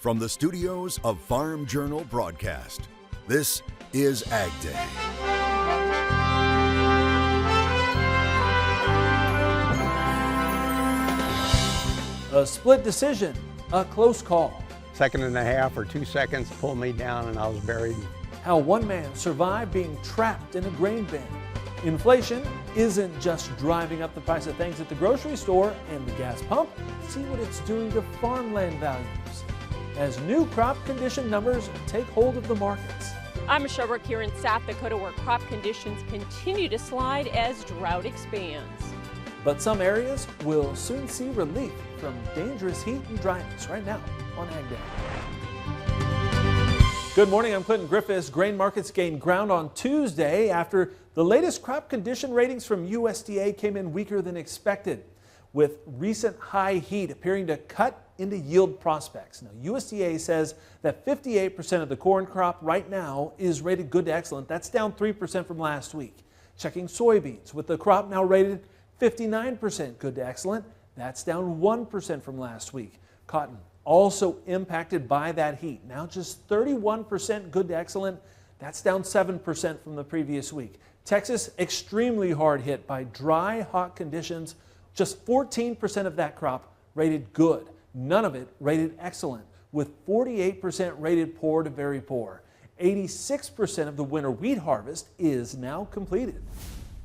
From the studios of Farm Journal Broadcast, this is AgDay. A split decision, a close call. Second and a half or 2 seconds pulled me down and I was buried. How one man survived being trapped in a grain bin. Inflation isn't just driving up the price of things at the grocery store and the gas pump. See what it's doing to farmland values as new crop condition numbers take hold of the markets. I'm Michelle Rook here in South Dakota, where crop conditions continue to slide as drought expands. But some areas will soon see relief from dangerous heat and dryness right now on AgDay. Good morning, I'm Clinton Griffiths. Grain markets gained ground on Tuesday after the latest crop condition ratings from USDA came in weaker than expected, with recent high heat appearing to cut into yield prospects. Now, USDA says that 58% of the corn crop right now is rated good to excellent. That's down 3% from last week. Checking soybeans, with the crop now rated 59% good to excellent. That's down 1% from last week. Cotton also impacted by that heat. Now just 31% good to excellent. That's down 7% from the previous week. Texas extremely hard hit by dry, hot conditions. Just 14% of that crop rated good. None of it rated excellent, with 48% rated poor to very poor. 86% of the winter wheat harvest is now completed.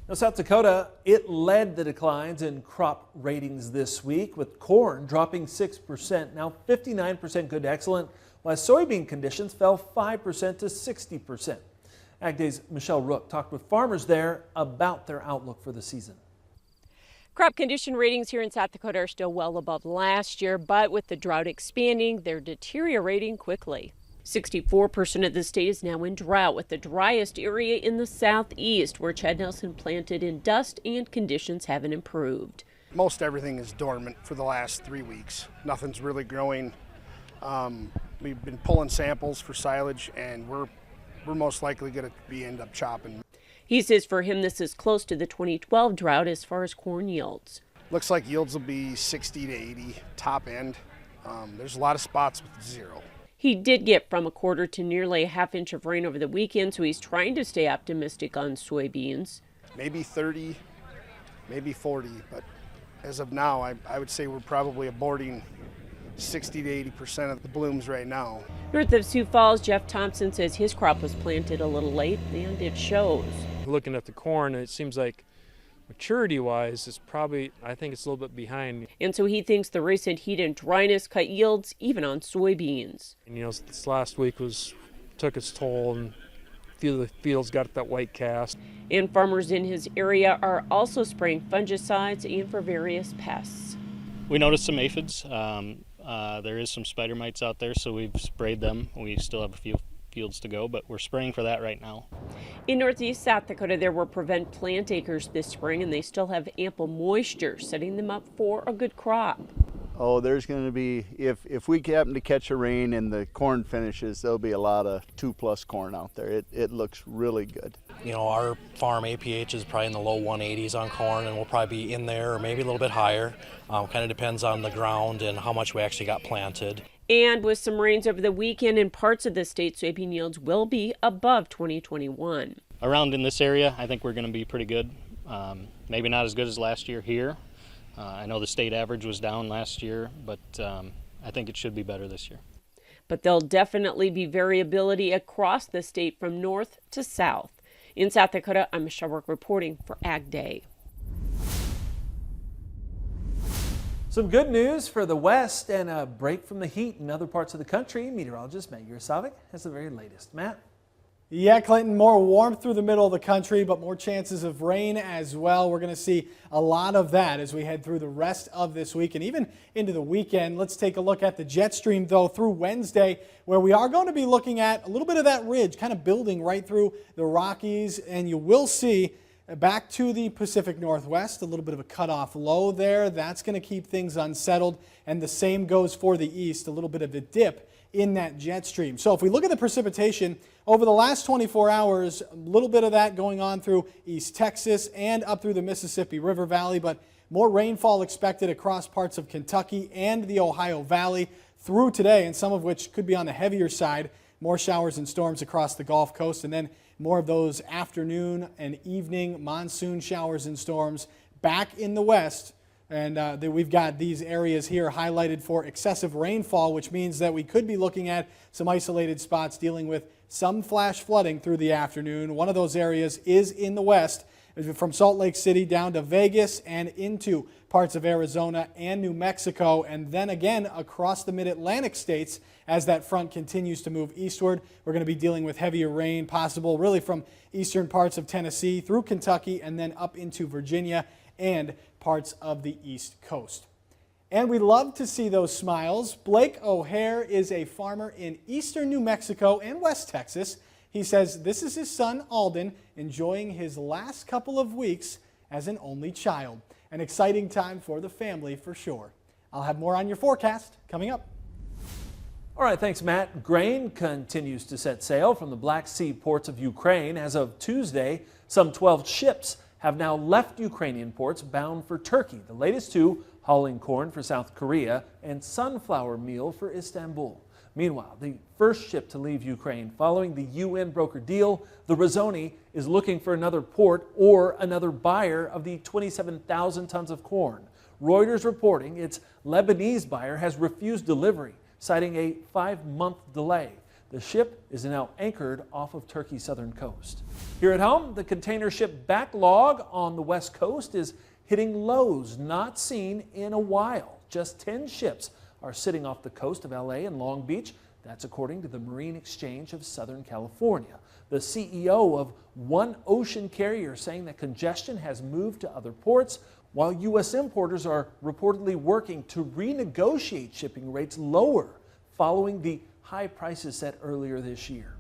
Now, South Dakota, it led the declines in crop ratings this week, with corn dropping 6%, now 59% good to excellent, while soybean conditions fell 5% to 60%. AgDay's Michelle Rook talked with farmers there about their outlook for the season. Crop condition ratings here in South Dakota are still well above last year, but with the drought expanding, they're deteriorating quickly. 64% of the state is now in drought, with the driest area in the southeast, where Chad Nelson planted in dust and conditions haven't improved. Most everything is dormant for the last 3 weeks. Nothing's really growing. We've been pulling samples for silage, and we're most likely going to end up chopping. He says for him this is close to the 2012 drought as far as corn yields. Looks like yields will be 60 to 80 top end. There's a lot of spots with 0. He did get from a quarter to nearly a half inch of rain over the weekend, so he's trying to stay optimistic on soybeans. Maybe 30, maybe 40, but as of now, I would say we're probably aborting 60 to 80% of the blooms right now. North of Sioux Falls, Jeff Thompson says his crop was planted a little late, and it shows. Looking at the corn, it seems like maturity-wise, it's probably, I think it's a little bit behind. And so he thinks the recent heat and dryness cut yields even on soybeans. And, this last week took its toll, and a few of the fields got that white cast. And farmers in his area are also spraying fungicides and for various pests. We noticed some aphids. There is some spider mites out there, so we've sprayed them. We still have a few fields to go, but we're spraying for that right now. In northeast South Dakota, there were prevent plant acres this spring, and they still have ample moisture, setting them up for a good crop. Oh, there's going to be, if we happen to catch a rain and the corn finishes, there'll be a lot of 2+ corn out there. It looks really good. Our farm APH is probably in the low 180s on corn, and we'll probably be in there or maybe a little bit higher. Kind of depends on the ground and how much we actually got planted. And with some rains over the weekend in parts of the state, soybean yields will be above 2021. Around in this area, I think we're going to be pretty good. Maybe not as good as last year here. I know the state average was down last year, but I think it should be better this year. But there'll definitely be variability across the state from north to south. In South Dakota, I'm Michelle Rook reporting for AgDay. Some good news for the West and a break from the heat in other parts of the country. Meteorologist Matt Yurosavik has the very latest. Matt? Yeah, Clinton, more warmth through the middle of the country, but more chances of rain as well. We're going to see a lot of that as we head through the rest of this week and even into the weekend. Let's take a look at the jet stream, though, through Wednesday, where we are going to be looking at a little bit of that ridge kind of building right through the Rockies, and you will see back to the Pacific Northwest, a little bit of a cutoff low there. That's going to keep things unsettled, and the same goes for the east, a little bit of a dip in that jet stream. So if we look at the precipitation over the last 24 hours, a little bit of that going on through East Texas and up through the Mississippi River Valley, but more rainfall expected across parts of Kentucky and the Ohio Valley through today, and some of which could be on the heavier side. More showers and storms across the Gulf Coast, and then more of those afternoon and evening monsoon showers and storms back in the west. And we've got these areas here highlighted for excessive rainfall, which means that we could be looking at some isolated spots dealing with some flash flooding through the afternoon. One of those areas is in the west, from Salt Lake City down to Vegas and into parts of Arizona and New Mexico, and then again across the mid-Atlantic states as that front continues to move eastward. We're going to be dealing with heavier rain possible really from eastern parts of Tennessee through Kentucky and then up into Virginia and parts of the East Coast. And we love to see those smiles. Blake O'Hare is a farmer in eastern New Mexico and West Texas. He says this is his son Alden enjoying his last couple of weeks as an only child. An exciting time for the family for sure. I'll have more on your forecast coming up. All right, thanks, Matt. Grain continues to set sail from the Black Sea ports of Ukraine. As of Tuesday, some 12 ships have now left Ukrainian ports bound for Turkey. The latest two hauling corn for South Korea and sunflower meal for Istanbul. Meanwhile, the first ship to leave Ukraine following the UN broker deal, the Razoni, is looking for another port or another buyer of the 27,000 tons of corn. Reuters reporting its Lebanese buyer has refused delivery, citing a 5-month delay. The ship is now anchored off of Turkey's southern coast. Here at home, the container ship backlog on the west coast is hitting lows not seen in a while. Just 10 ships are sitting off the coast of LA and Long Beach. That's according to the Marine Exchange of Southern California. The CEO of one ocean carrier saying that congestion has moved to other ports, while U.S. importers are reportedly working to renegotiate shipping rates lower following the high prices set earlier this year.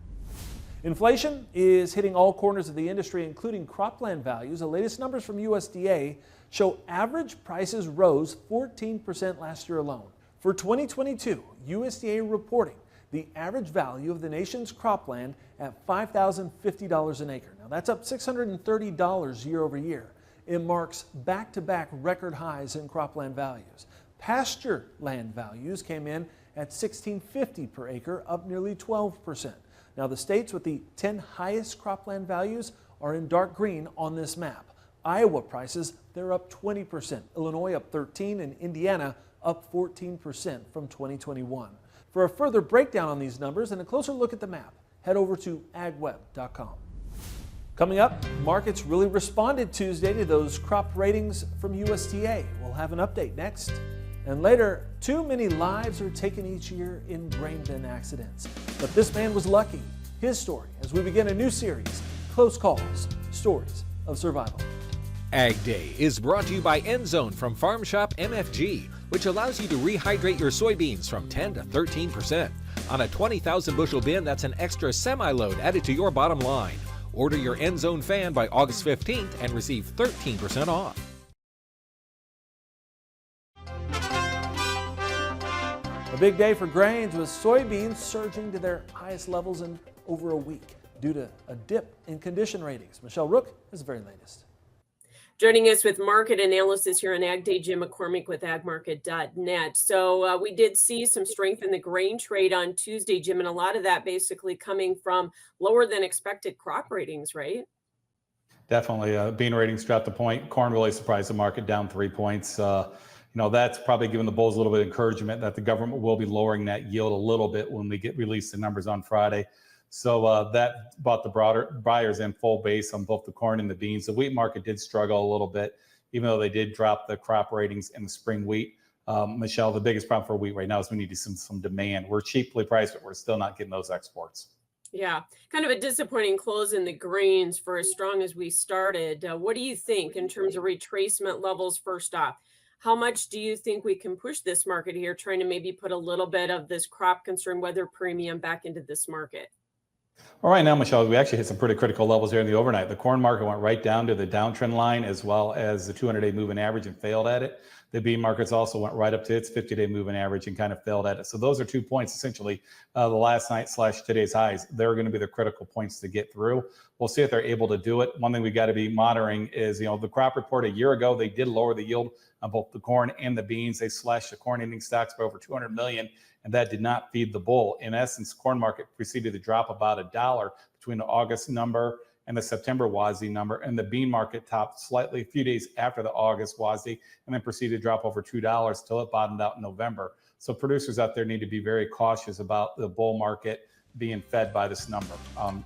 Inflation is hitting all corners of the industry, including cropland values. The latest numbers from USDA show average prices rose 14% last year alone. For 2022, USDA reporting the average value of the nation's cropland at $5,050 an acre. Now that's up $630 year over year. It marks back-to-back record highs in cropland values. Pasture land values came in at $1,650 per acre, up nearly 12%. Now the states with the 10 highest cropland values are in dark green on this map. Iowa prices, they're up 20%, Illinois up 13%, and Indiana up 14% from 2021. For a further breakdown on these numbers and a closer look at the map, head over to agweb.com. Coming up, markets really responded Tuesday to those crop ratings from USDA. We'll have an update next. And later, too many lives are taken each year in grain bin accidents. But this man was lucky. His story as we begin a new series, Close Calls, Stories of Survival. AgDay is brought to you by EndZone from Farm Shop MFG, which allows you to rehydrate your soybeans from 10 to 13%. On a 20,000 bushel bin, that's an extra semi-load added to your bottom line. Order your EndZone fan by August 15th and receive 13% off. A big day for grains with soybeans surging to their highest levels in over a week due to a dip in condition ratings. Michelle Rook has the very latest. Joining us with market analysis here on AgDay, Jim McCormick with agmarket.net. So we did see some strength in the grain trade on Tuesday, Jim, and a lot of that basically coming from lower than expected crop ratings, right? Definitely. Bean ratings dropped a point. Corn really surprised the market, down 3 points. That's probably giving the bulls a little bit of encouragement that the government will be lowering that yield a little bit when we get released the numbers on Friday. So that brought the broader buyers in full base on both the corn and the beans. The wheat market did struggle a little bit, even though they did drop the crop ratings in the spring wheat. Michelle, the biggest problem for wheat right now is we need some demand. We're cheaply priced, but we're still not getting those exports. Yeah, kind of a disappointing close in the grains for as strong as we started. What do you think in terms of retracement levels first off? How much do you think we can push this market here, trying to maybe put a little bit of this crop concern weather premium back into this market? Well, right now, Michelle, we actually hit some pretty critical levels here in the overnight. The corn market went right down to the downtrend line as well as the 200-day moving average and failed at it. The bean markets also went right up to its 50-day moving average and kind of failed at it. So those are 2 points, essentially, the last night / today's highs. They're going to be the critical points to get through. We'll see if they're able to do it. One thing we got to be monitoring is, the crop report a year ago, they did lower the yield on both the corn and the beans. They slashed the corn ending stocks by over 200 million and that did not feed the bull. In essence, corn market proceeded to drop about $1 between the August number and the September WASDE number, and the bean market topped slightly a few days after the August WASDE, and then proceeded to drop over $2 till it bottomed out in November. So producers out there need to be very cautious about the bull market being fed by this number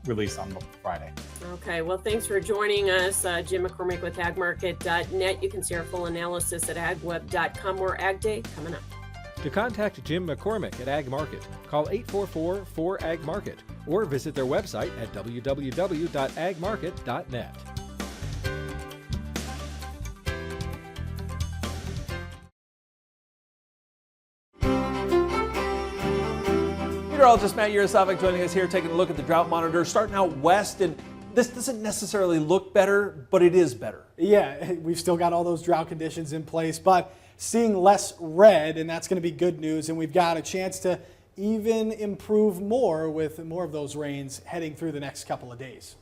released on Friday. Okay, well, thanks for joining us. Jim McCormick with agmarket.net. You can see our full analysis at agweb.com. More Ag Day coming up. To contact Jim McCormick at Ag Market, call 844-4AG-MARKET or visit their website at www.agmarket.net. Meteorologist Matt Yurosavik joining us here, taking a look at the drought monitor, starting out west, and this doesn't necessarily look better, but it is better. Yeah, we've still got all those drought conditions in place, but seeing less red, and that's going to be good news, and we've got a chance to even improve more with more of those rains heading through the next couple of days.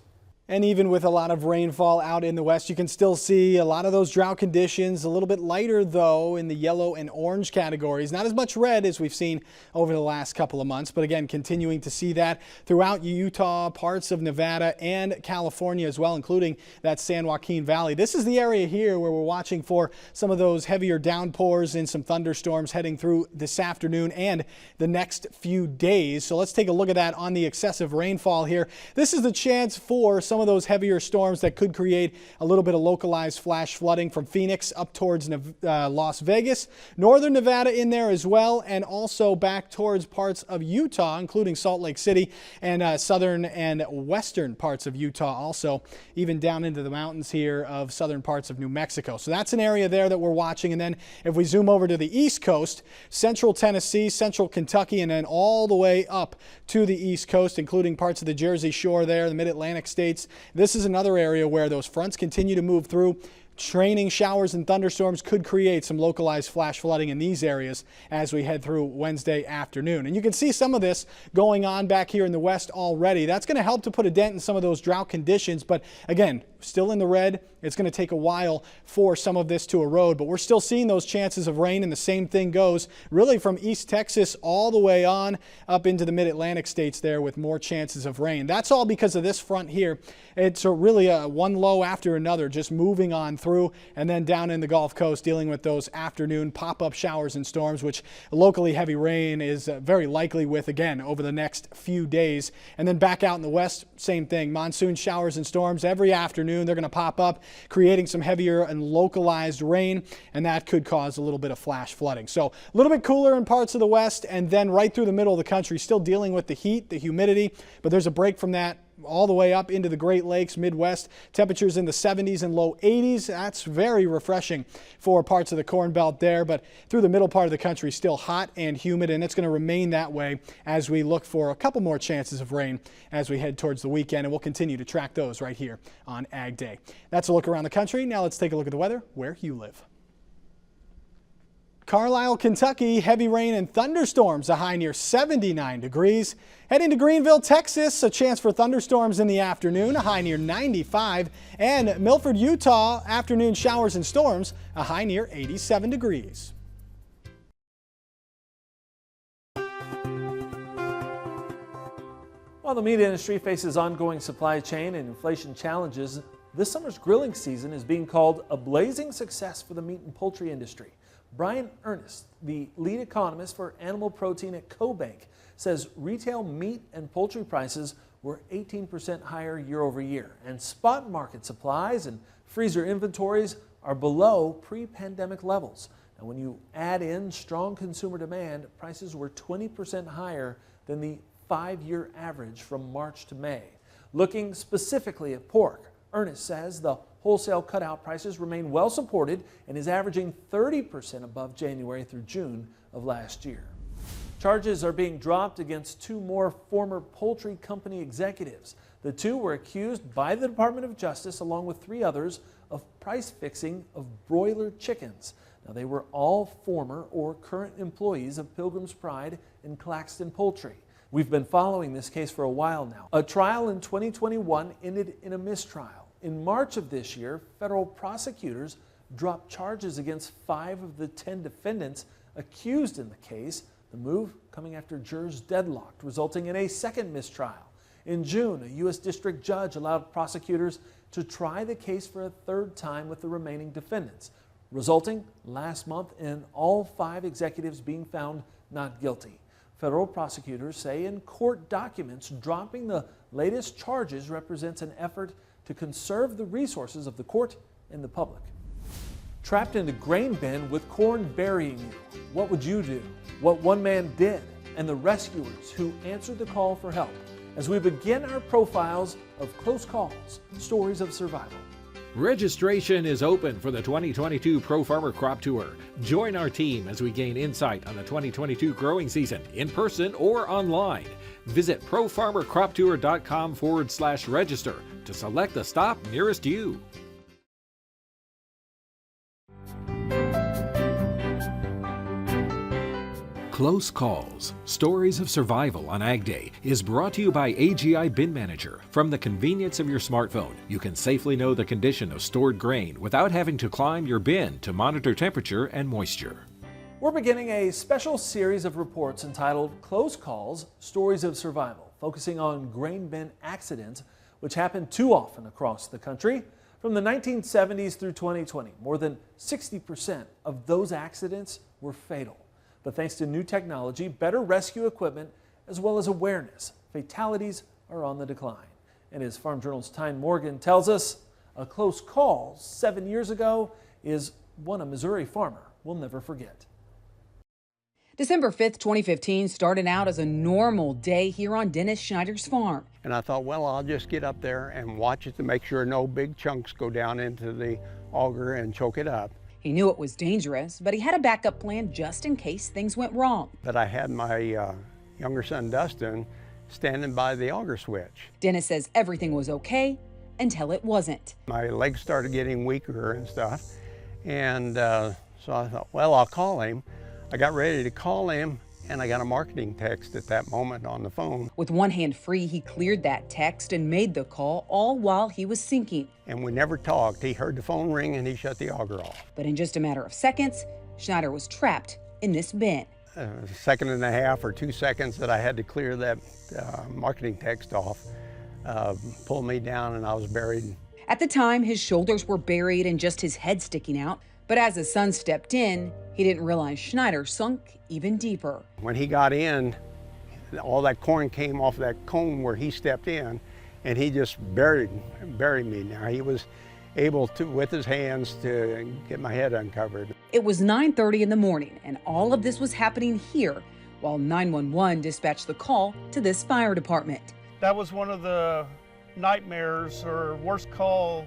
And even with a lot of rainfall out in the west, you can still see a lot of those drought conditions. A little bit lighter, though, in the yellow and orange categories. Not as much red as we've seen over the last couple of months. But again, continuing to see that throughout Utah, parts of Nevada, and California as well, including that San Joaquin Valley. This is the area here where we're watching for some of those heavier downpours and some thunderstorms heading through this afternoon and the next few days. So let's take a look at that on the excessive rainfall here. This is the chance for some of those heavier storms that could create a little bit of localized flash flooding from Phoenix up towards Las Vegas, northern Nevada in there as well, and also back towards parts of Utah, including Salt Lake City and southern and western parts of Utah, also even down into the mountains here of southern parts of New Mexico. So that's an area there that we're watching. And then if we zoom over to the East Coast, central Tennessee, central Kentucky, and then all the way up to the East Coast, including parts of the Jersey Shore there, the Mid-Atlantic states. This is another area where those fronts continue to move through. Training showers and thunderstorms could create some localized flash flooding in these areas as we head through Wednesday afternoon. And you can see some of this going on back here in the west already. That's going to help to put a dent in some of those drought conditions. But again, still in the red. It's going to take a while for some of this to erode, but we're still seeing those chances of rain, and the same thing goes really from East Texas all the way on up into the Mid-Atlantic states there with more chances of rain. That's all because of this front here. It's really one low after another, just moving on through, and then down in the Gulf Coast dealing with those afternoon pop-up showers and storms, which locally heavy rain is very likely with again over the next few days. And then back out in the west, same thing, monsoon showers and storms every afternoon. They're going to pop up, creating some heavier and localized rain, and that could cause a little bit of flash flooding. So a little bit cooler in parts of the west, and then right through the middle of the country, still dealing with the heat, the humidity, but there's a break from that all the way up into the Great Lakes, Midwest. Temperatures in the 70s and low 80s. That's very refreshing for parts of the Corn Belt there, but through the middle part of the country, still hot and humid, and it's going to remain that way as we look for a couple more chances of rain as we head towards the weekend, and we'll continue to track those right here on Ag Day. That's a look around the country. Now let's take a look at the weather where you live. Carlisle, Kentucky, heavy rain and thunderstorms, a high near 79 degrees. Heading to Greenville, Texas, a chance for thunderstorms in the afternoon, a high near 95. And Milford, Utah, afternoon showers and storms, a high near 87 degrees. While the meat industry faces ongoing supply chain and inflation challenges, this summer's grilling season is being called a blazing success for the meat and poultry industry. Brian Ernest, the lead economist for animal protein at CoBank, says retail meat and poultry prices were 18% higher year over year, and spot market supplies and freezer inventories are below pre-pandemic levels. Now, when you add in strong consumer demand, prices were 20% higher than the 5-year average from March to May. Looking specifically at pork, Ernest says the wholesale cutout prices remain well supported and is averaging 30% above January through June of last year. Charges are being dropped against 2 more former poultry company executives. The 2 were accused by the Department of Justice, along with 3 others, of price fixing of broiler chickens. Now, they were all former or current employees of Pilgrim's Pride and Claxton Poultry. We've been following this case for a while now. A trial in 2021 ended in a mistrial. In March of this year, federal prosecutors dropped charges against 5 of the 10 defendants accused in the case. The move coming after jurors deadlocked, resulting in a second mistrial. In June, a U.S. district judge allowed prosecutors to try the case for a third time with the remaining defendants, resulting last month in all 5 executives being found not guilty. Federal prosecutors say in court documents dropping the latest charges represents an effort to conserve the resources of the court and the public. Trapped in a grain bin with corn burying you, what would you do? What one man did, and the rescuers who answered the call for help, as we begin our profiles of close calls, stories of survival. Registration is open for the 2022 Pro Farmer Crop Tour. Join our team as we gain insight on the 2022 growing season in person or online. Visit profarmercroptour.com/register to select the stop nearest you. Close Calls, Stories of Survival on AgDay is brought to you by AGI Bin Manager. From the convenience of your smartphone, you can safely know the condition of stored grain without having to climb your bin to monitor temperature and moisture. We're beginning a special series of reports entitled Close Calls, Stories of Survival, focusing on grain bin accidents, which happen too often across the country. From the 1970s through 2020, more than 60% of those accidents were fatal. But thanks to new technology, better rescue equipment, as well as awareness, fatalities are on the decline. And as Farm Journal's Tyne Morgan tells us, a close call 7 years ago is one a Missouri farmer will never forget. December 5th, 2015 started out as a normal day here on Dennis Schneider's farm. And I thought, well, I'll just get up there and watch it to make sure no big chunks go down into the auger and choke it up. He knew it was dangerous, but he had a backup plan just in case things went wrong. But I had my younger son, Dustin, standing by the auger switch. Dennis says everything was okay until it wasn't. My legs started getting weaker and stuff. And so I thought, well, I'll call him. I got ready to call him, and I got a marketing text at that moment on the phone. With one hand free, he cleared that text and made the call, all while he was sinking. And we never talked. He heard the phone ring and he shut the auger off. But in just a matter of seconds, Schneider was trapped in this bin. A second and a half or 2 seconds that I had to clear that marketing text off pulled me down, and I was buried. At the time, his shoulders were buried and just his head sticking out. But as his son stepped in, he didn't realize Schneider sunk even deeper. When he got in, all that corn came off that cone where he stepped in, and he just buried me. Now he was able to, with his hands, to get my head uncovered. It was 9:30 in the morning, and all of this was happening here while 911 dispatched the call to this fire department. That was one of the nightmares or worst call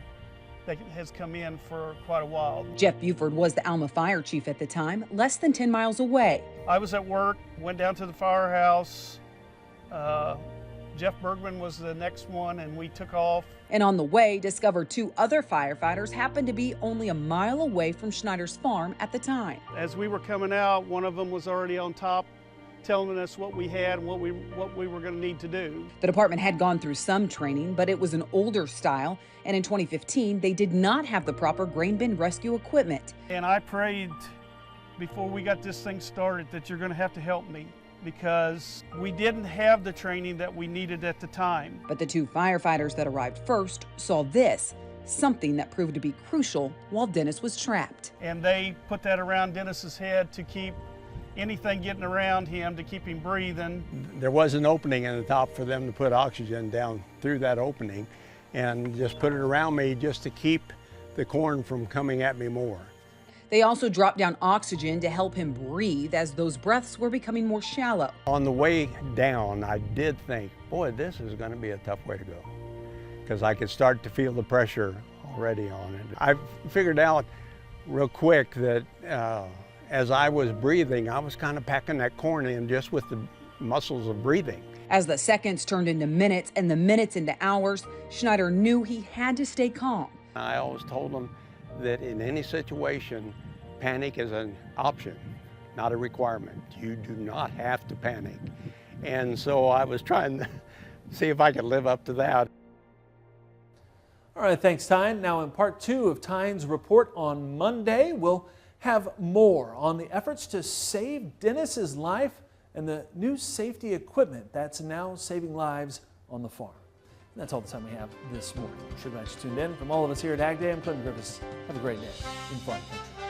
that has come in for quite a while. Jeff Buford was the Alma fire chief at the time, less than 10 miles away. I was at work, went down to the firehouse. Jeff Bergman was the next one, and we took off. And on the way, discovered 2 other firefighters happened to be only a mile away from Schneider's farm at the time. As we were coming out, one of them was already on top, telling us what we had and what we were going to need to do. The department had gone through some training, but it was an older style, and in 2015, they did not have the proper grain bin rescue equipment. And I prayed before we got this thing started that you're going to have to help me, because we didn't have the training that we needed at the time. But the 2 firefighters that arrived first saw this, something that proved to be crucial while Dennis was trapped. And they put that around Dennis's head to keep anything getting around him, to keep him breathing. There was an opening in the top for them to put oxygen down through that opening, and just put it around me just to keep the corn from coming at me more. They also dropped down oxygen to help him breathe as those breaths were becoming more shallow. On the way down, I did think, boy, this is going to be a tough way to go, because I could start to feel the pressure already on it. I figured out real quick that as I was breathing, I was kind of packing that corn in just with the muscles of breathing. As the seconds turned into minutes and the minutes into hours, Schneider knew he had to stay calm. I always told him that in any situation, panic is an option, not a requirement. You do not have to panic. And so I was trying to see if I could live up to that. All right, thanks, Tyne. Now in part 2 of Tyne's report on Monday, we'll have more on the efforts to save Dennis's life and the new safety equipment that's now saving lives on the farm. And that's all the time we have this morning. Sure glad you tuned in. From all of us here at AgDay, I'm Clinton Griffiths. Have a great day in Farm Country.